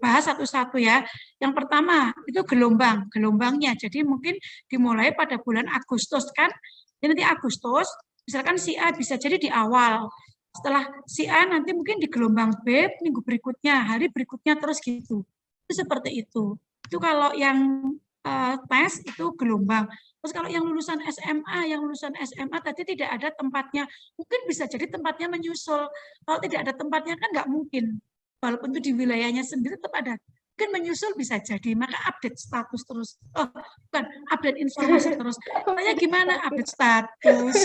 bahas satu-satu ya. Yang pertama, itu gelombangnya. Jadi mungkin dimulai pada bulan Agustus kan. Jadi nanti Agustus, misalkan si A bisa jadi di awal. Setelah si A nanti mungkin di gelombang B minggu berikutnya, hari berikutnya terus gitu. Itu seperti itu. Itu kalau yang tes itu gelombang. Terus kalau yang lulusan SMA tadi tidak ada tempatnya, mungkin bisa jadi tempatnya menyusul. Kalau tidak ada tempatnya kan nggak mungkin. Walaupun itu di wilayahnya sendiri tetap ada. Mungkin menyusul bisa jadi, maka update status terus. Oh, bukan, update informasi terus. Tanya gimana update status?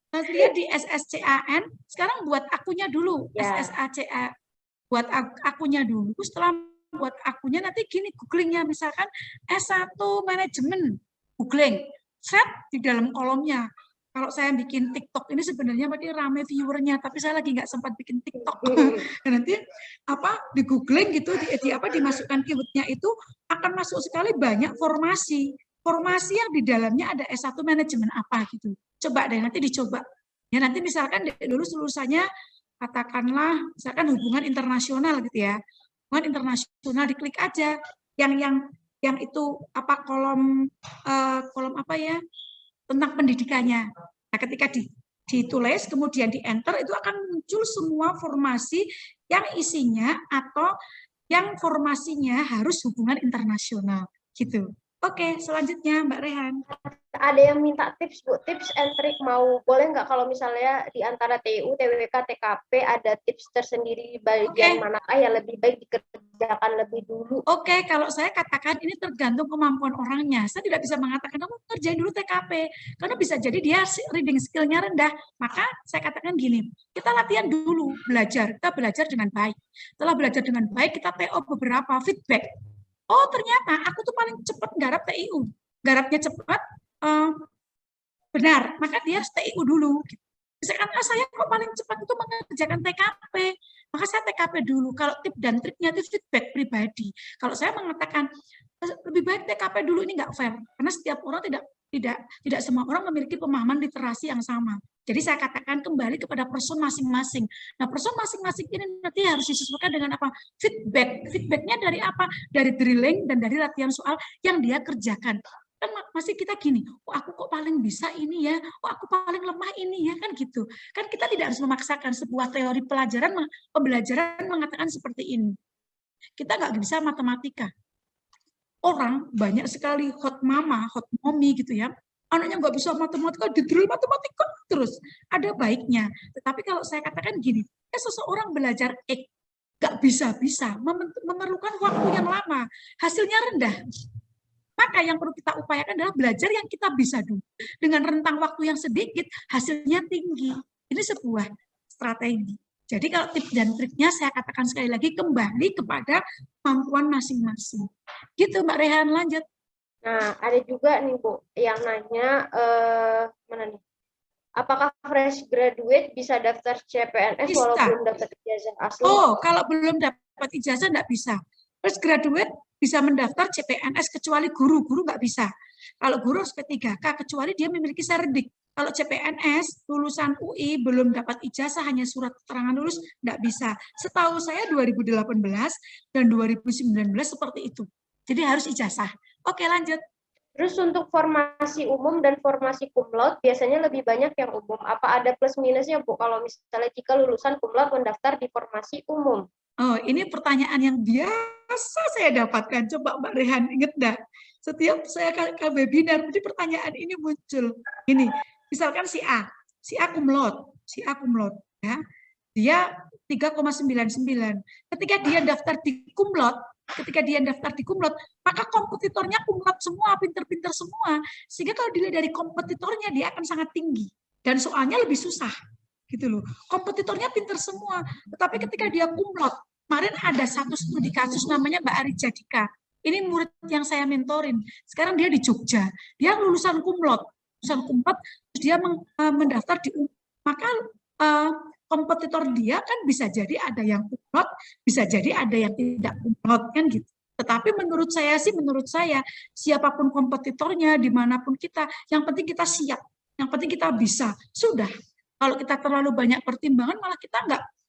Mas lihat di SSCAN, sekarang buat akunnya dulu. SSACA, buat akunnya dulu. Setelah buat akunnya nanti gini, googlingnya misalkan S1 manajemen. Googling, set di dalam kolomnya. Kalau saya bikin TikTok ini sebenarnya berarti rame viewernya, tapi saya lagi nggak sempat bikin TikTok. Nanti di googling gitu, dimasukkan keywordnya itu akan masuk sekali banyak formasi yang di dalamnya ada S1 manajemen apa gitu. Coba deh nanti dicoba. Ya nanti misalkan lulusannya katakanlah misalkan hubungan internasional gitu ya. Hubungan internasional diklik aja yang itu kolom apa ya tentang pendidikannya. Nah, ketika ditulis kemudian di enter itu akan muncul semua formasi yang isinya atau yang formasinya harus hubungan internasional gitu. Oke, selanjutnya Mbak Rehan. Ada yang minta tips, Bu, tips and trick, boleh nggak kalau misalnya di antara TU, TWK, TKP ada tips tersendiri di bagian manakah yang lebih baik dikerjakan lebih dulu? Oke, kalau saya katakan ini tergantung kemampuan orangnya. Saya tidak bisa mengatakan kamu kerjain dulu TKP, karena bisa jadi dia reading skill-nya rendah. Maka saya katakan gini, kita latihan dulu, kita belajar dengan baik. Setelah belajar dengan baik, kita TO beberapa feedback. Oh, ternyata aku tuh paling cepat garap TIU. Garapnya cepat, benar. Maka dia harus TIU dulu. Misalkan saya kok paling cepat itu mengerjakan TKP. Maka saya TKP dulu. Kalau tip dan triknya itu feedback pribadi. Kalau saya mengatakan lebih baik TKP dulu, ini nggak fair. Karena setiap orang tidak semua orang memiliki pemahaman literasi yang sama. Jadi saya katakan kembali kepada person masing-masing. Nah, person masing-masing ini nanti harus disesuaikan dengan apa? Feedback. Feedbacknya dari apa? Dari drilling dan dari latihan soal yang dia kerjakan. Kan masih kita gini, oh aku kok paling bisa ini ya, oh aku paling lemah ini ya, kan gitu. Kan kita tidak harus memaksakan sebuah teori pembelajaran mengatakan seperti ini. Kita nggak bisa matematika. Orang banyak sekali hot mama, hot mommy gitu ya. Anaknya nggak bisa matematika, didrill matematika terus. Ada baiknya. Tetapi kalau saya katakan gini, seseorang belajar X nggak bisa-bisa, memerlukan waktu yang lama, hasilnya rendah. Maka yang perlu kita upayakan adalah belajar yang kita bisa dulu. Dengan rentang waktu yang sedikit, hasilnya tinggi. Ini sebuah strategi. Jadi kalau tips dan triknya saya katakan sekali lagi kembali kepada kemampuan masing-masing. Gitu Mbak Rehan, lanjut. Nah, ada juga nih Bu yang nanya mana nih? Apakah fresh graduate bisa daftar CPNS walau belum dapat ijazah asli? Oh, kalau belum dapat ijazah nggak bisa. Fresh graduate bisa mendaftar CPNS kecuali guru nggak bisa. Kalau guru harus P3K kecuali dia memiliki serdik. Kalau CPNS lulusan UI belum dapat ijazah hanya surat keterangan lulus nggak bisa. Setahu saya 2018 dan 2019 seperti itu. Jadi harus ijazah. Oke, lanjut. Terus untuk formasi umum dan formasi cum laude biasanya lebih banyak yang umum. Apa ada plus minusnya, Bu, kalau misalnya jika lulusan cum laude mendaftar di formasi umum? Oh, ini pertanyaan yang biasa saya dapatkan. Coba Mbak Rehan inget enggak? Setiap saya ke webinar, jadi pertanyaan ini muncul. Ini, misalkan si A cum laude, ya. Dia 3,99. Ketika dia daftar di cum laude, maka kompetitornya cum laude semua, pinter-pinter semua. Sehingga kalau dilihat dari kompetitornya, dia akan sangat tinggi. Dan soalnya lebih susah. Gitu loh. Kompetitornya pinter semua. Tetapi ketika dia cum laude, kemarin ada satu studi kasus namanya Mbak Ari Jadika. Ini murid yang saya mentorin. Sekarang dia di Jogja. Dia lulusan cum laude. Terus dia mendaftar di maka kompetitor dia kan bisa jadi ada yang cum laude, bisa jadi ada yang tidak cum laude kan gitu. Tetapi menurut saya siapapun kompetitornya, dimanapun kita, yang penting kita siap, yang penting kita bisa. Sudah. Kalau kita terlalu banyak pertimbangan, malah kita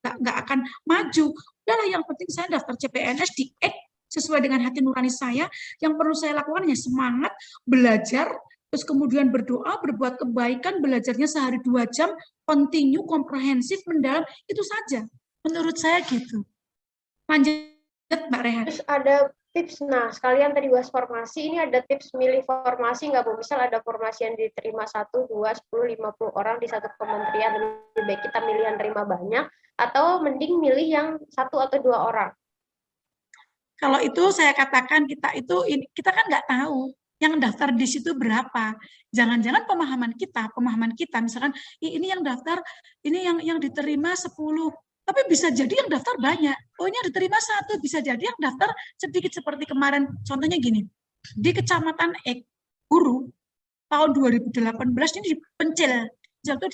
nggak akan maju. Udahlah, yang penting saya daftar CPNS di sesuai dengan hati nurani saya. Yang perlu saya lakukan hanya semangat belajar, terus kemudian berdoa, berbuat kebaikan, belajarnya sehari 2 jam, continue, komprehensif, mendalam, itu saja. Menurut saya gitu. Lanjut, Mbak Rehan. Terus ada tips, nah sekalian tadi bahas formasi, ini ada tips milih formasi nggak, Bu? Misal ada formasi yang diterima 1, 2, 10, 50 orang di satu kementerian, lebih baik kita milih yang terima banyak, atau mending milih yang 1 atau 2 orang? Kalau itu saya katakan kita kan nggak tahu yang daftar di situ berapa. Jangan-jangan pemahaman kita misalkan ini yang daftar, ini yang diterima 10. Tapi bisa jadi yang daftar banyak. Oh, ini yang diterima 1, bisa jadi yang daftar sedikit seperti kemarin. Contohnya gini, di Kecamatan Ek, Guru, tahun 2018 ini dipencil, jatuh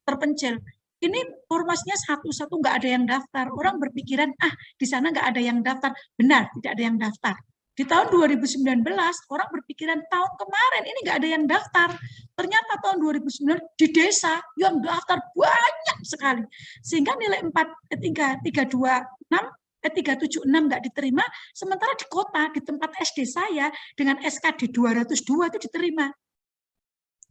terpencil. Ini formasinya 1 nggak ada yang daftar. Orang berpikiran, di sana nggak ada yang daftar. Benar, tidak ada yang daftar. Di tahun 2019, orang berpikiran tahun kemarin ini nggak ada yang daftar. Ternyata tahun 2009 di desa yang daftar banyak sekali. Sehingga nilai 376 nggak diterima, sementara di kota, di tempat SD saya, dengan SKD 202 itu diterima.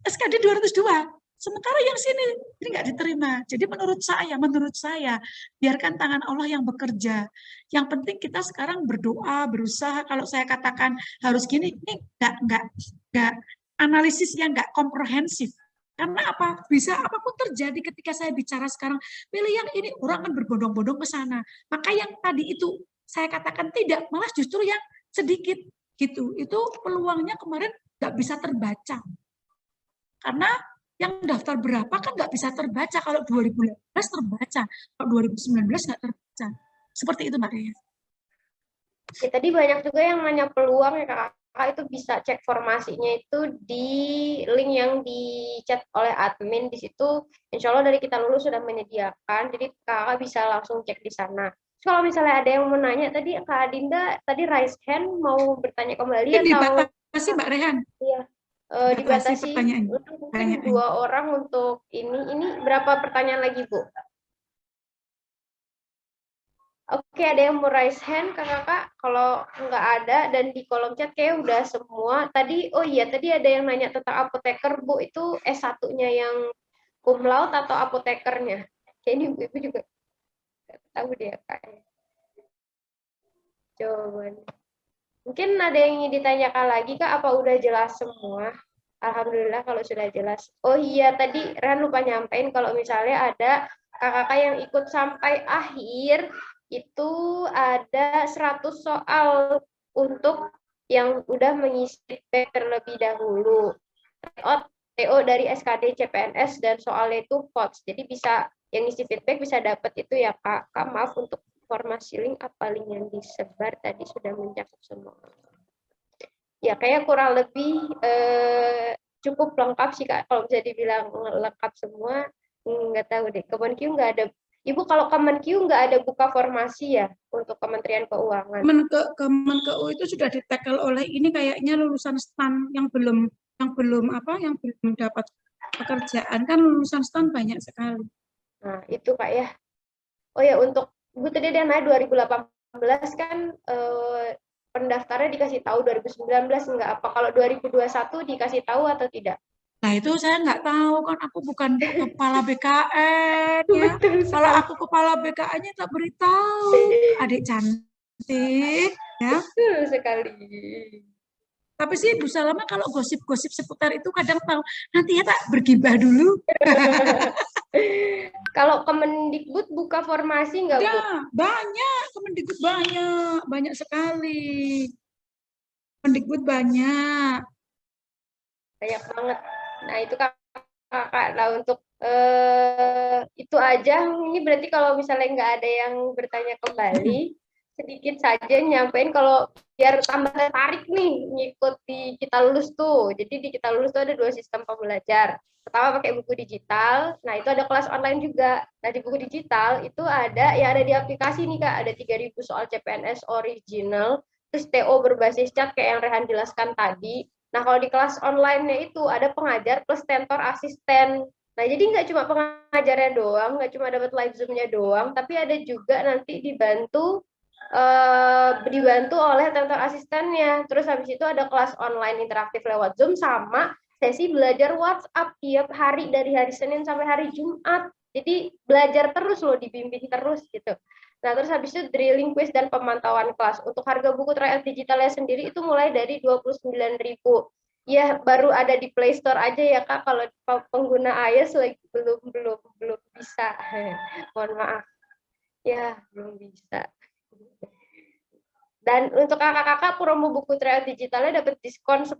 SKD 202. Sementara yang sini ini nggak diterima. Jadi menurut saya, biarkan tangan Allah yang bekerja. Yang penting kita sekarang berdoa, berusaha. Kalau saya katakan harus gini, ini nggak analisis yang nggak komprehensif. Karena apa? Bisa apapun terjadi ketika saya bicara sekarang. Pilih yang ini, orang kan berbondong-bondong ke sana. Maka yang tadi itu saya katakan tidak, malah justru yang sedikit gitu. Itu peluangnya kemarin nggak bisa terbaca. Karena yang daftar berapa kan nggak bisa terbaca. Kalau 2018 terbaca, kalau 2019 nggak terbaca. Seperti itu, Mbak Dea. Ya, tadi banyak juga yang nanya peluang ya, Kakak itu bisa cek formasinya itu di link yang di chat oleh admin. Di situ insya Allah dari Kita Lulus sudah menyediakan, jadi Kakak bisa langsung cek di sana. Kalau misalnya ada yang mau nanya, tadi Kak Adinda tadi raise hand mau bertanya kembali atau dibatasi, Mbak Rehan? Iya. Dibatasi mungkin 2 orang untuk ini berapa pertanyaan lagi, Bu? Oke, ada yang mau raise hand Kakak? Kalau nggak ada dan di kolom chat kayak udah semua. Tadi tadi ada yang nanya tentang apoteker, Bu. Itu S1-nya yang cum laude atau apotekernya? Kayak ini Ibu juga nggak tahu deh kayaknya. Jawabannya. Mungkin ada yang ingin ditanyakan lagi, Kak, apa udah jelas semua? Alhamdulillah kalau sudah jelas. Oh iya, tadi Ren lupa nyampein kalau misalnya ada kakak yang ikut sampai akhir, itu ada 100 soal untuk yang udah mengisi feedback terlebih dahulu. TO dari SKD CPNS dan soalnya itu POTS. Jadi bisa yang ngisi feedback bisa dapat itu ya, Kak. Maaf untuk informasi link apa link yang disebar tadi sudah mencakup semua. Ya kayak kurang lebih cukup lengkap sih, Kak. Kalau bisa dibilang lengkap semua, nggak tahu deh. Kemenq nggak ada. Ibu kalau Kemenq nggak ada buka formasi ya untuk Kementerian Keuangan. Kemenkeu itu sudah ditackle oleh ini kayaknya lulusan STAN yang belum dapat pekerjaan, kan lulusan STAN banyak sekali. Nah itu Kak ya. Oh ya, untuk Ibu tadi ada nanya 2018 kan pendaftarnya dikasih tahu 2019 enggak? Apa kalau 2021 dikasih tahu atau tidak? Nah, itu saya nggak tahu, kan aku bukan kepala BKN ya. Betul Kalau sekali. aku kepala BKN-nya tak beritahu. Adik cantik ya. Betul sekali. Tapi sih Bu Salama kalau gosip-gosip seputar itu kadang tahu. Nanti ya tak bergibah dulu. Kalau Kemendikbud buka formasi nggak, Bu? Ada banyak, Kemendikbud banyak, banyak sekali. Kemendikbud banyak. Banyak banget. Nah, itu kakak. Nah, untuk itu aja. Ini berarti kalau misalnya nggak ada yang bertanya kembali, sedikit saja nyampein kalau biar tambah tertarik nih ngikut di Kita Lulus tuh. Jadi di Kita Lulus tuh ada 2 sistem pembelajar. Pertama pakai buku digital, nah itu ada kelas online juga. Nah di buku digital itu ada, ya ada di aplikasi nih Kak, ada 3.000 soal CPNS original, terus TO berbasis chat kayak yang Rehan jelaskan tadi. Nah kalau di kelas online-nya itu ada pengajar plus tentor asisten. Nah, jadi nggak cuma pengajarnya doang, nggak cuma dapat live Zoom-nya doang, tapi ada juga nanti dibantu oleh tentor asistennya. Terus habis itu ada kelas online interaktif lewat Zoom sama sesi belajar WhatsApp tiap hari dari hari Senin sampai hari Jumat. Jadi belajar terus loh, dibimbing terus gitu. Nah, terus habis itu drilling quiz dan pemantauan kelas. Untuk harga buku trial digitalnya sendiri itu mulai dari 29.000. Ya, baru ada di Play Store aja ya Kak, kalau pengguna iOS lagi belum bisa. Mohon maaf. Ya, belum bisa. Dan untuk kakak-kakak promo buku trial digitalnya dapat diskon 10%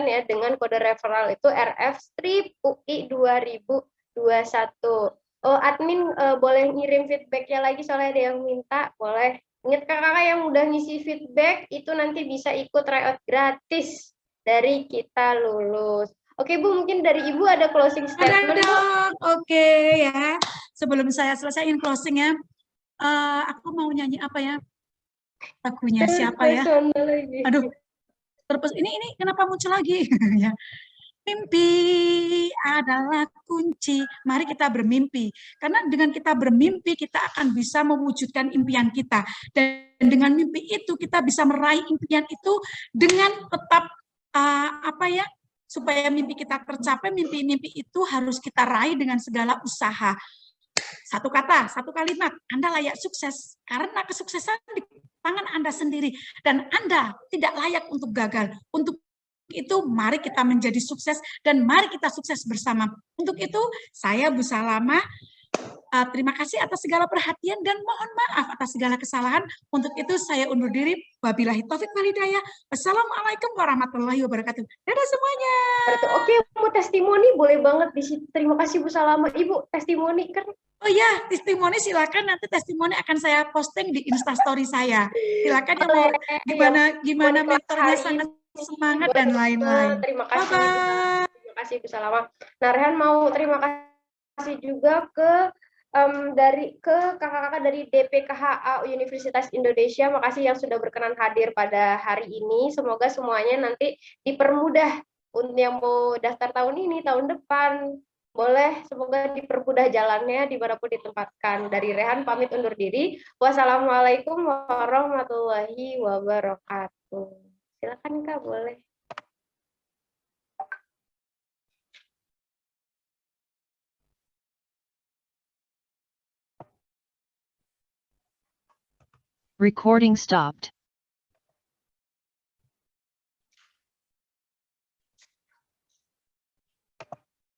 ya dengan kode referral itu RF-UI 2021. Oh, admin boleh ngirim feedbacknya lagi soalnya ada yang minta, boleh. Ingat kakak-kakak yang udah ngisi feedback itu nanti bisa ikut tryout gratis dari Kita Lulus. Oke Bu, mungkin dari Ibu ada closing statement. Ada dong, oke ya. Sebelum saya selesai closing ya, aku mau nyanyi apa ya? Lagunya siapa ya? Aduh, terus ini kenapa muncul lagi? Ya. Mimpi adalah kunci. Mari kita bermimpi. Karena dengan kita bermimpi, kita akan bisa mewujudkan impian kita. Dan dengan mimpi itu, kita bisa meraih impian itu dengan tetap supaya mimpi kita tercapai, mimpi-mimpi itu harus kita raih dengan segala usaha. Satu kata, satu kalimat, Anda layak sukses. Karena kesuksesan di tangan Anda sendiri. Dan Anda tidak layak untuk gagal. Untuk itu mari kita menjadi sukses dan mari kita sukses bersama. Untuk itu saya Bu Salama terima kasih atas segala perhatian dan mohon maaf atas segala kesalahan. Untuk itu saya undur diri. Wabillahi taufik wal hidayah. Wassalamualaikum warahmatullahi wabarakatuh. Dadah semuanya. Oke, mau testimoni boleh banget di situ. Terima kasih Bu Salama. Ibu testimoni kan? Oh ya, testimoni silakan, nanti testimoni akan saya posting di Instastory saya. Silakan yang mau gimana mentornya sangat semangat dan lain-lain. Terima kasih. Bye-bye. Terima kasih Bu Salama. Nah, Rehan mau terima kasih juga ke kakak-kakak dari DPKHA Universitas Indonesia. Makasih yang sudah berkenan hadir pada hari ini. Semoga semuanya nanti dipermudah untuk yang mau daftar tahun ini, tahun depan. Boleh, semoga dipermudah jalannya dimanapun ditempatkan. Dari Rehan pamit undur diri. Wassalamualaikum warahmatullahi wabarakatuh. Silakan Kak, boleh. Recording stopped.